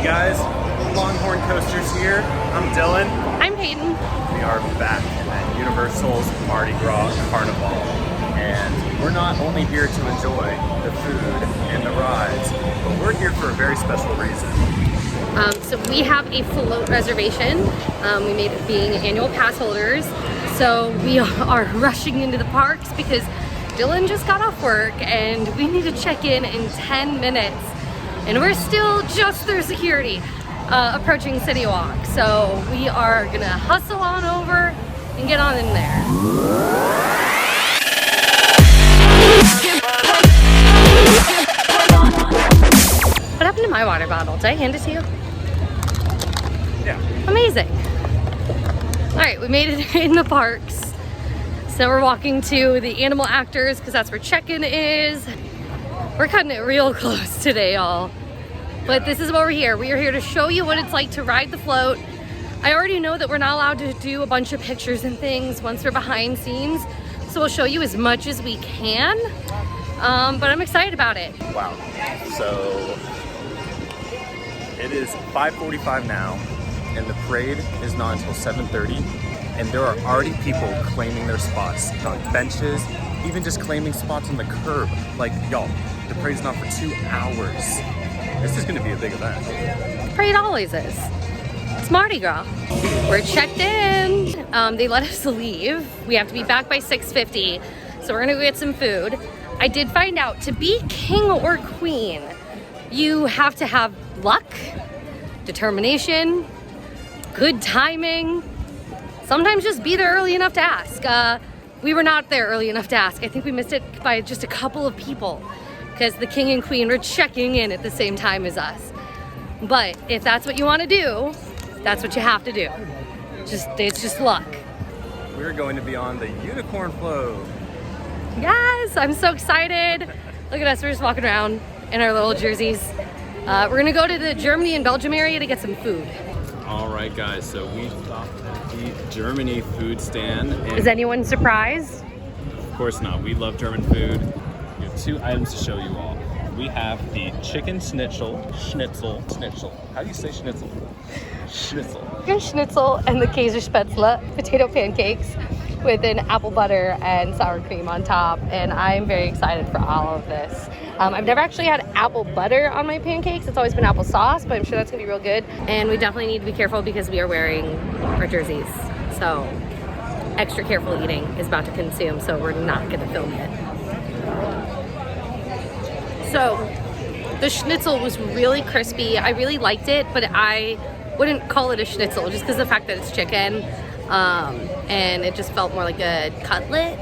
Hey guys, Longhorn Coasters here. I'm Dylan. I'm Hayden. We are back at Universal's Mardi Gras Carnival. And we're not only here to enjoy the food and the rides, but we're here for a very special reason. So we have a float reservation. We made it being annual pass holders. So we are rushing into the parks because Dylan just got off work and we need to check in 10 minutes. And we're still just through security, approaching City Walk. So we are gonna hustle on over and get on in there. What happened to my water bottle? Did I hand it to you? Yeah. Amazing. All right, we made it in the parks. So we're walking to the animal actors because that's where check-in is. We're cutting it real close today, y'all. But this is why we're here. We are here to show you what it's like to ride the float. I already know that we're not allowed to do a bunch of pictures and things once we're behind scenes. So we'll show you as much as we can. But I'm excited about it. Wow. So it is 5:45 now, and the parade is not until 7:30. And there are already people claiming their spots on benches, even just claiming spots on the curb. Like, y'all, the parade's not for 2 hours. This is gonna be a big event. The parade always is. It's Mardi Gras. We're checked in. They let us leave. We have to be back by 6:50. So we're gonna go get some food. I did find out to be king or queen, you have to have luck, determination, good timing, sometimes just be there early enough to ask. We were not there early enough to ask. I think we missed it by just a couple of people because the king and queen were checking in at the same time as us. But if that's what you want to do, that's what you have to do. It's just luck. We're going to be on the unicorn float. Yes, I'm so excited. Look at us, we're just walking around in our little jerseys. We're gonna go to the Germany and Belgium area to get some food. All right, guys, so we stopped at the Germany food stand. And Is anyone surprised? of course not, we love German food. We have 2 items to show you all. We have the chicken schnitzel. How do you say schnitzel? Schnitzel. Chicken schnitzel and the Käsespätzle, potato pancakes with an apple butter and sour cream on top. And I'm very excited for all of this. I've never actually had apple butter on my pancakes. It's always been applesauce, but I'm sure that's gonna be real good. And we definitely need to be careful because we are wearing our jerseys. So extra careful eating is about to consume, so we're not gonna film it. So the schnitzel was really crispy. I really liked it, but I wouldn't call it a schnitzel just because of the fact that it's chicken. And it just felt more like a cutlet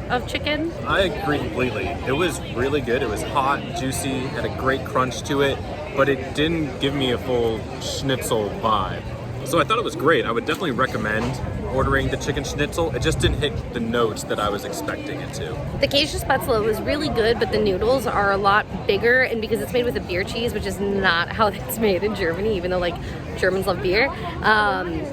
of chicken. I agree completely. It was really good. It was hot, juicy, had a great crunch to it, but it didn't give me a full schnitzel vibe. So I thought it was great. I would definitely recommend ordering the chicken schnitzel. It just didn't hit the notes that I was expecting it to. The Käsespätzle was really good, but the noodles are a lot bigger, and because it's made with a beer cheese, which is not how it's made in Germany, even though like Germans love beer,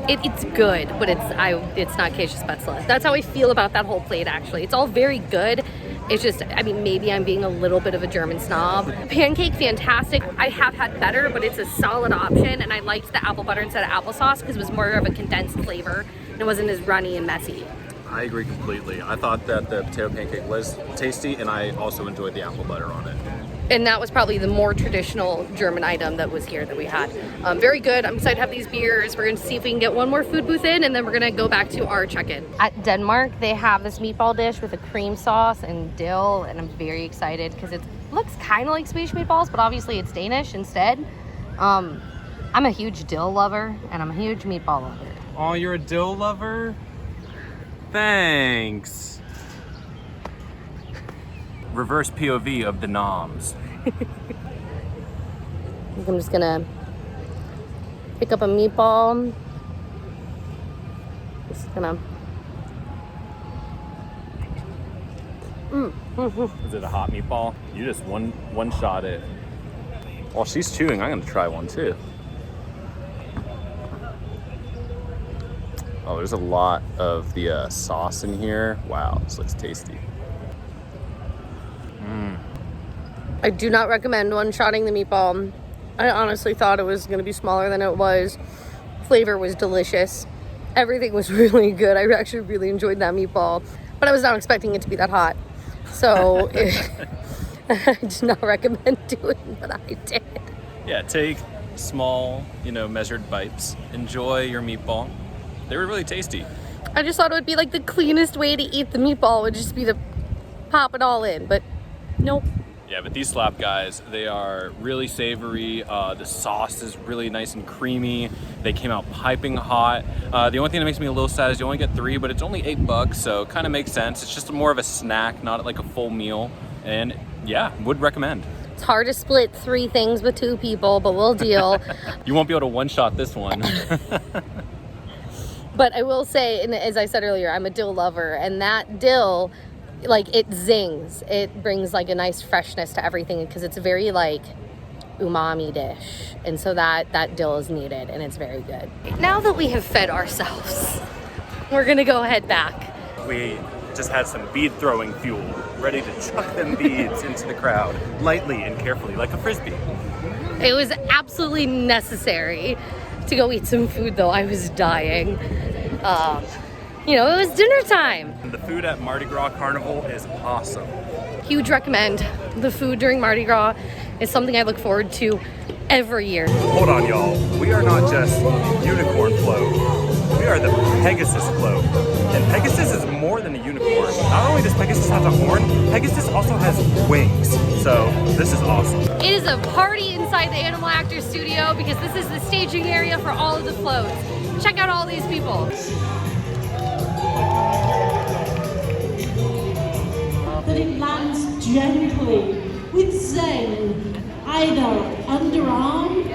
it's good, but it's not Käsespätzle. That's how I feel about that whole plate, actually. It's all very good. It's just, I mean, maybe I'm being a little bit of a German snob. Pancake, fantastic. I have had better, but it's a solid option, and I liked the apple butter instead of applesauce because it was more of a condensed flavor and it wasn't as runny and messy. I agree completely. I thought that the potato pancake was tasty, and I also enjoyed the apple butter on it. And that was probably the more traditional German item that was here that we had. Very good. I'm excited to have these beers. We're going to see if we can get one more food booth in, and then we're going to go back to our check-in. At Denmark, they have this meatball dish with a cream sauce and dill, and I'm very excited because it looks kind of like Swedish meatballs, but obviously it's Danish instead. I'm a huge dill lover, and I'm a huge meatball lover. Oh, you're a dill lover? Thanks. Reverse POV of the noms. I'm just gonna pick up a meatball. Just gonna. Is it a hot meatball? You just one shot it. While she's chewing, I'm gonna try one too. Oh, there's a lot of the sauce in here. Wow, this looks tasty. I do not recommend one-shotting the meatball. I honestly thought it was going to be smaller than it was. Flavor was delicious. Everything was really good. I actually really enjoyed that meatball, but I was not expecting it to be that hot. So I did not recommend doing what I did. Yeah, take small, measured bites. Enjoy your meatball. They were really tasty. I just thought it would be like the cleanest way to eat the meatball would just be to pop it all in, but nope. Yeah, but these slap guys, they are really savory. The sauce is really nice and creamy. They came out piping hot. The only thing that makes me a little sad is you only get 3, but it's only $8, so it kind of makes sense. It's just more of a snack, not like a full meal. And yeah, would recommend. It's hard to split 3 things with 2 people, but we'll deal. You won't be able to one-shot this one. But I will say, and as I said earlier, I'm a dill lover, and that dill, like, it zings. It brings like a nice freshness to everything because it's a very like umami dish, and so that dill is needed, and it's very good. Now that we have fed ourselves, we're gonna go head back. We just had some bead throwing fuel, ready to chuck them beads into the crowd, lightly and carefully, like a frisbee. It was absolutely necessary to go eat some food, though. I was dying. It was dinner time. The food at Mardi Gras Carnival is awesome. Huge recommend. The food during Mardi Gras is something I look forward to every year. Hold on, y'all. We are not just unicorn float. We are the Pegasus float. And Pegasus is more than a unicorn. Not only does Pegasus have a horn, Pegasus also has wings. So this is awesome. It is a party inside the Animal Actors studio because this is the staging area for all of the floats. Check out all these people. That it lands gently with zen, either underarm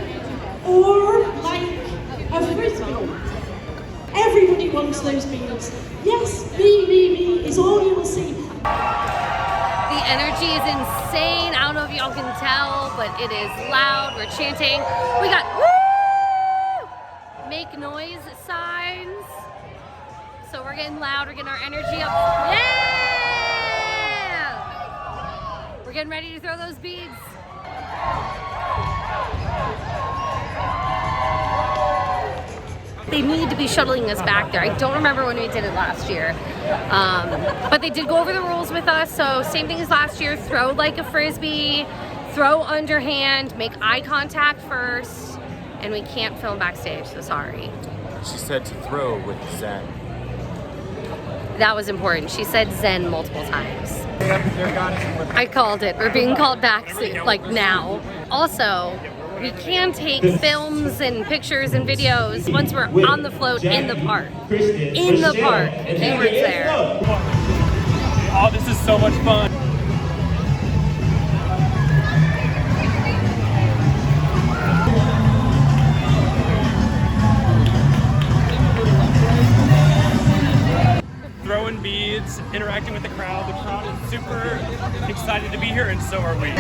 or like a frisbee. Everybody wants those beads. Yes, me is all you will see. The energy is insane. I don't know if y'all can tell, but it is loud. We're chanting. We got woo! Make noise signs. So we're getting loud. We're getting our energy up. Yeah! We're getting ready to throw those beads. They need to be shuttling us back there. I don't remember when we did it last year. But they did go over the rules with us. So same thing as last year. Throw like a frisbee, throw underhand, make eye contact first. And we can't film backstage, so sorry. She said to throw with zen. That was important. She said zen multiple times. I called it. We're being called back like now. Also, we can take films and pictures and videos once we're on the float in the park. In the park. Keywords there. Oh, this is so much fun. Throwing beads, interacting with the crowd. The crowd is super excited to be here, and so are we.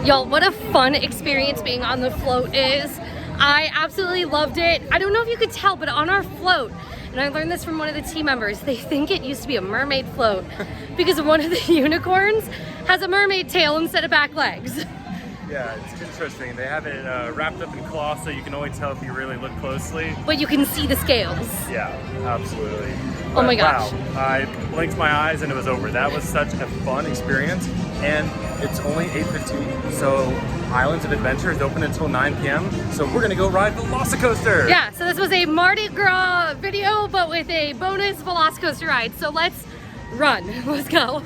Y'all, what a fun experience being on the float is. I absolutely loved it. I don't know if you could tell, but on our float, and I learned this from one of the team members, they think it used to be a mermaid float because one of the unicorns has a mermaid tail instead of back legs. Yeah, it's interesting. They have it wrapped up in cloth so you can only tell if you really look closely. But you can see the scales. Yeah, absolutely. Oh my gosh. Wow, I blinked my eyes and it was over. That was such a fun experience. And it's only 8:15, so Islands of Adventure is open until 9 p.m. So we're gonna go ride Velocicoaster. Yeah, so this was a Mardi Gras video, but with a bonus Velocicoaster ride. So let's run, let's go.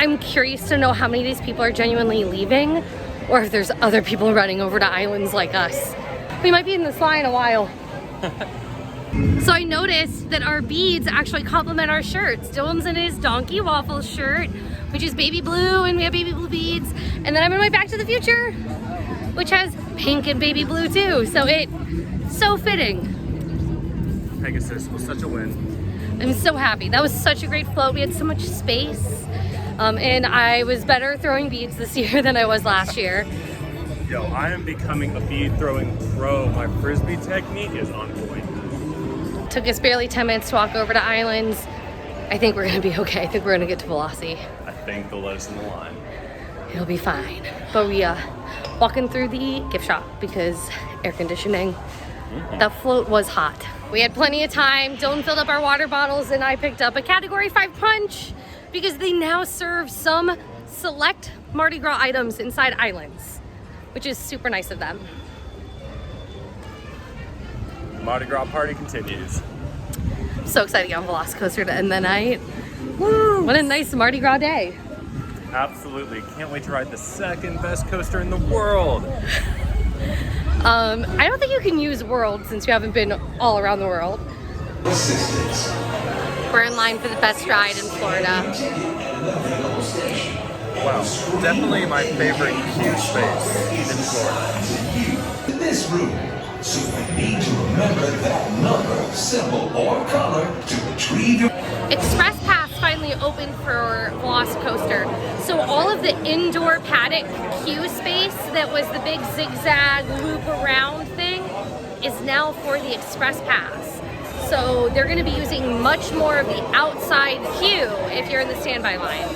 I'm curious to know how many of these people are genuinely leaving or if there's other people running over to islands like us. We might be in this line a while. So I noticed that our beads actually complement our shirts. Dylan's in his Donkey Waffles shirt, which is baby blue, and we have baby blue beads. And then I'm in my Back to the Future, which has pink and baby blue too. So it's so fitting. Pegasus was such a win. I'm so happy. That was such a great float. We had so much space. And I was better throwing beads this year than I was last year. Yo, I am becoming a bead throwing pro. My frisbee technique is on point. Took us barely 10 minutes to walk over to islands. I think we're gonna be okay. I think we're gonna get to Velocity. I think they'll let us in the line. It'll be fine. But we walking through the gift shop because air conditioning. That float was hot. We had plenty of time. Dylan filled up our water bottles and I picked up a Category 5 punch because they now serve some select Mardi Gras items inside islands, which is super nice of them. Mardi Gras party continues. I'm so excited to get on Velocicoaster to end the night. Woo! What a nice Mardi Gras day. Absolutely. Can't wait to ride the second best coaster in the world. I don't think you can use world since you haven't been all around the world. We're in line for the best ride in Florida. Wow, definitely my favorite queue space in Florida. In this room, so you need to remember that number, symbol, or color to retrieve your... Express Pass finally opened for Velocicoaster. So all of the indoor paddock queue space that was the big zigzag loop around thing is now for the Express Pass. So they're gonna be using much more of the outside queue if you're in the standby line.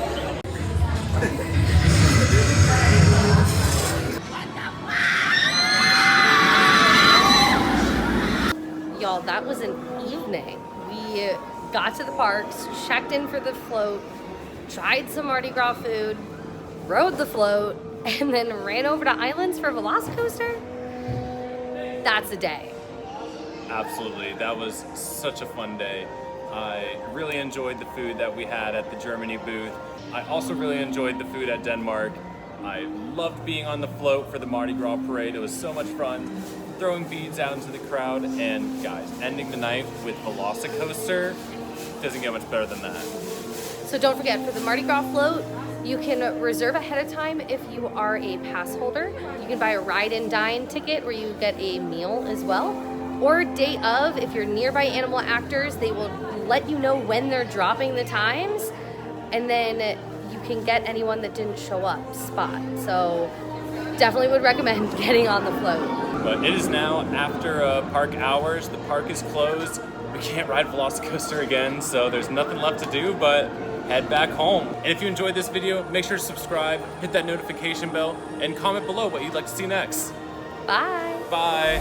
Y'all, that was an evening. We got to the parks, checked in for the float, tried some Mardi Gras food, rode the float, and then ran over to islands for Velocicoaster. That's a day. Absolutely, that was such a fun day. I really enjoyed the food that we had at the Germany booth. I also really enjoyed the food at Denmark. I loved being on the float for the Mardi Gras parade. It was so much fun. Throwing beads out into the crowd, and guys, ending the night with Velocicoaster doesn't get much better than that. So don't forget, for the Mardi Gras float, you can reserve ahead of time if you are a pass holder. You can buy a ride and dine ticket where you get a meal as well. Or day of, if you're nearby animal actors, they will let you know when they're dropping the times, and then you can get anyone that didn't show up spot. So definitely would recommend getting on the float. But it is now after park hours. The park is closed. We can't ride Velocicoaster again, so there's nothing left to do but head back home. And if you enjoyed this video, make sure to subscribe, hit that notification bell, and comment below what you'd like to see next. Bye. Bye.